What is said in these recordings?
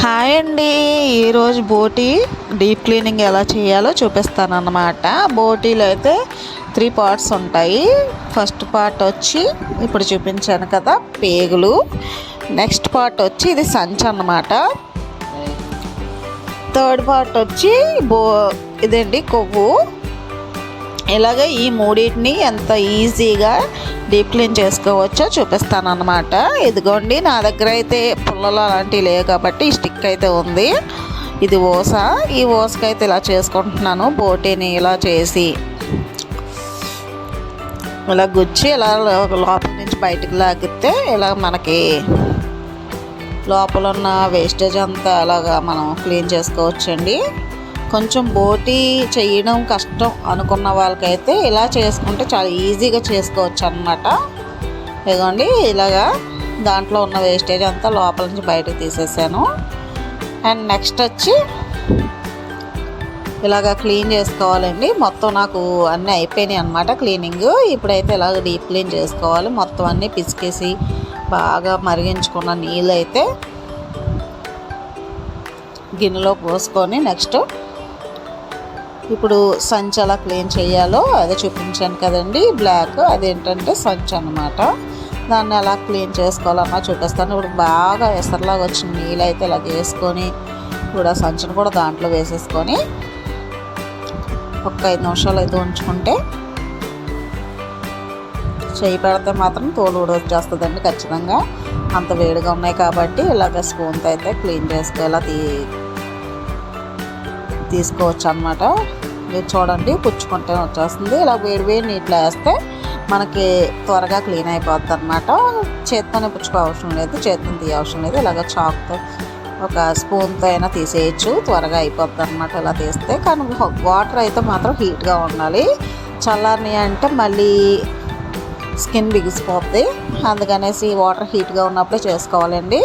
Hi అండి. ఈరోజు బోటీ deep cleaning ఎలా చేయాలో చూపిస్తాను అన్నమాట. బోటీలో అయితే 3 పార్ట్స్ ఉంటాయి. ఫస్ట్ పార్ట్ వచ్చి ఇప్పుడు చూపించాను కదా, పేగులు. నెక్స్ట్ పార్ట్ వచ్చి ఇది సంచి అన్నమాట. థర్డ్ పార్ట్ వచ్చి ఇదండి కొవ్వు. ఇలాగ ఈ మూడింటిని ఎంత ఈజీగా డీప్ క్లీన్ చేసుకోవచ్చో చూపిస్తాను అన్నమాట. ఇదిగోండి, నా దగ్గర అయితే పుల్లలు అలాంటివి లేవు కాబట్టి ఈ స్టిక్ అయితే ఉంది. ఇది ఓస. ఈ ఓసకైతే ఇలా చేసుకుంటున్నాను. బోటీని ఇలా చేసి ఇలా గుచ్చి ఇలా లోపల నుంచి బయటకు లాగితే ఇలా మనకి లోపల ఉన్న వేస్టేజ్ అంతా అలాగా మనం క్లీన్ చేసుకోవచ్చండి. కొంచెం బోటీ చేయడం కష్టం అనుకున్న వాళ్ళకైతే ఇలా చేసుకుంటే చాలా ఈజీగా చేసుకోవచ్చు అన్నమాట. ఇదిగోండి, ఇలాగా దాంట్లో ఉన్న వేస్టేజ్ అంతా లోపల నుంచి బయటకు తీసేసాను. అండ్ నెక్స్ట్ వచ్చి ఇలాగ క్లీన్ చేసుకోవాలండి. మొత్తం నాకు అన్నీ అయిపోయినాయి అన్నమాట క్లీనింగ్. ఇప్పుడైతే ఇలాగ డీప్ క్లీన్ చేసుకోవాలి. మొత్తం అన్నీ పిసికేసి బాగా మరిగించుకున్న నీళ్ళు అయితే గిన్నెలో పోసుకొని నెక్స్ట్ ఇప్పుడు సంచి ఎలా క్లీన్ చేయాలో అదే చూపించాను కదండి, బ్లాక్. అదేంటంటే సంచి అన్నమాట. దాన్ని ఎలా క్లీన్ చేసుకోవాలన్నా చూపిస్తాను. ఇప్పుడు బాగా ఎసరలాగా వచ్చిన నీళ్ళు అయితే ఇలా వేసుకొని ఇప్పుడు ఆ సంచిని కూడా దాంట్లో వేసేసుకొని ఒక 5 నిమిషాలు అయితే ఉంచుకుంటే చేయి పెడితే మాత్రం తోలు ఊడొచ్చేస్తుందండి ఖచ్చితంగా. అంత వేడిగా ఉన్నాయి కాబట్టి ఇలాగ స్పూన్తో అయితే క్లీన్ చేసుకోవాలా తీసుకోవచ్చు అన్నమాట. మీరు చూడండి, పుచ్చుకుంటే వచ్చేస్తుంది. ఇలా వేడి నీటిలో వేస్తే మనకి త్వరగా క్లీన్ అయిపోద్ది అన్నమాట. చేత్తోనే పుచ్చుకో అవసరం లేదు, చేతితో తీయ అవసరం లేదు. ఇలాగ చాక్తో ఒక స్పూన్తో అయినా తీసేయచ్చు, త్వరగా అయిపోద్ది అన్నమాట ఇలా తీస్తే. కానీ వాటర్ అయితే మాత్రం హీట్గా ఉండాలి. చల్లారని అంటే మళ్ళీ స్కిన్ బిగిసిపోద్ది. అందుకనేసి వాటర్ హీట్గా ఉన్నప్పుడే చేసుకోవాలండి.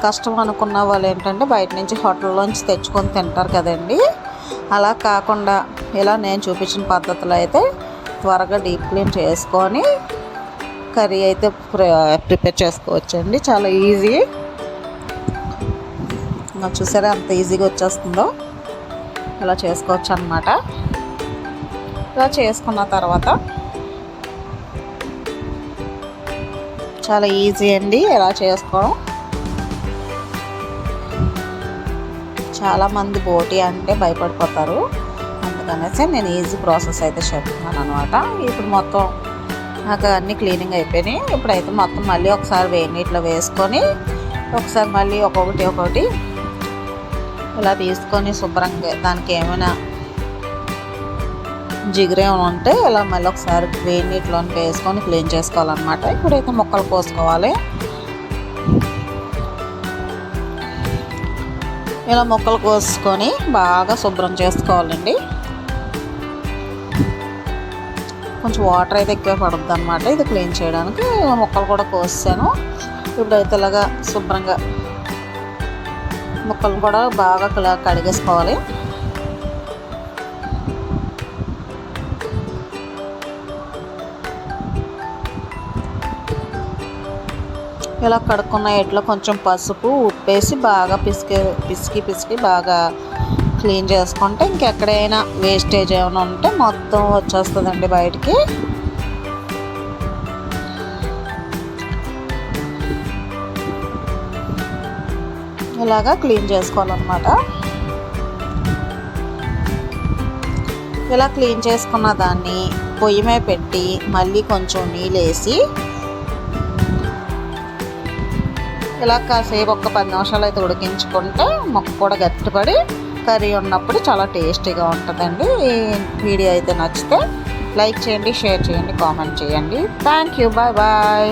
కష్టం అనుకున్న వాళ్ళు ఏంటంటే బయట నుంచి హోటల్లోంచి తెచ్చుకొని తింటారు కదండి. అలా కాకుండా ఇలా నేను చూపించిన పద్ధతిలో అయితే త్వరగా డీప్ క్లీన్ చేసుకొని కర్రీ అయితే ప్రిపేర్ చేసుకోవచ్చండి. చాలా ఈజీ. చూసారా అంత ఈజీగా వచ్చేస్తుందో. ఇలా చేసుకోవచ్చు అన్నమాట. ఇలా చేసుకున్న తర్వాత చాలా ఈజీ అండి ఎలా చేసుకోవడం. చాలామంది బోటీ అంటే భయపడిపోతారు, అందుకనేసి నేను ఈజీ ప్రాసెస్ అయితే చెప్తున్నాను అనమాట. ఇప్పుడు మొత్తం నాకు అన్నీ క్లీనింగ్ అయిపోయినాయి. ఇప్పుడైతే మొత్తం మళ్ళీ ఒకసారి వేడి నీటిలో వేసుకొని ఒకసారి మళ్ళీ ఒక్కొక్కటి ఇలా తీసుకొని శుభ్రంగా దానికి ఏమైనా జిగురేమైనా ఉంటే ఇలా మళ్ళీ ఒకసారి వేడి నీటిలో వేసుకొని క్లీన్ చేసుకోవాలన్నమాట. ఇప్పుడైతే ముక్కలు కోసుకోవాలి. ఇలా ముక్కలు కోసుకొని బాగా శుభ్రం చేసుకోవాలండి. కొంచెం వాటర్ అయితే ఎక్కువ పడుతుంది అన్నమాట ఇది క్లీన్ చేయడానికి. ముక్కలు కూడా కోసాను. ఇప్పుడైతే ఇలాగా శుభ్రంగా ముక్కలు కూడా బాగా కడిగేసుకోవాలి. ఇలా కడుక్కున్న ఎట్లో కొంచెం పసుపు ఉప్పేసి బాగా పిసికి బాగా క్లీన్ చేసుకుంటే ఇంకెక్కడైనా వేస్టేజ్ ఏమైనా ఉంటే మొత్తం వచ్చేస్తుందండి బయటికి. ఇలాగా క్లీన్ చేసుకోవాలన్నమాట. ఇలా క్లీన్ చేసుకున్న దాన్ని పొయ్యి మీద పెట్టి మళ్ళీ కొంచెం నీళ్ళు వేసి ఇలా కాసేపు ఒక 10 నిమిషాలు అయితే ఉడికించుకుంటే ముక్క కూడా గట్టిపడి కర్రీ ఉన్నప్పుడు చాలా టేస్టీగా ఉంటుందండి. ఈ వీడియో అయితే నచ్చితే లైక్ చేయండి, షేర్ చేయండి, కామెంట్ చేయండి. Thank you. Bye bye.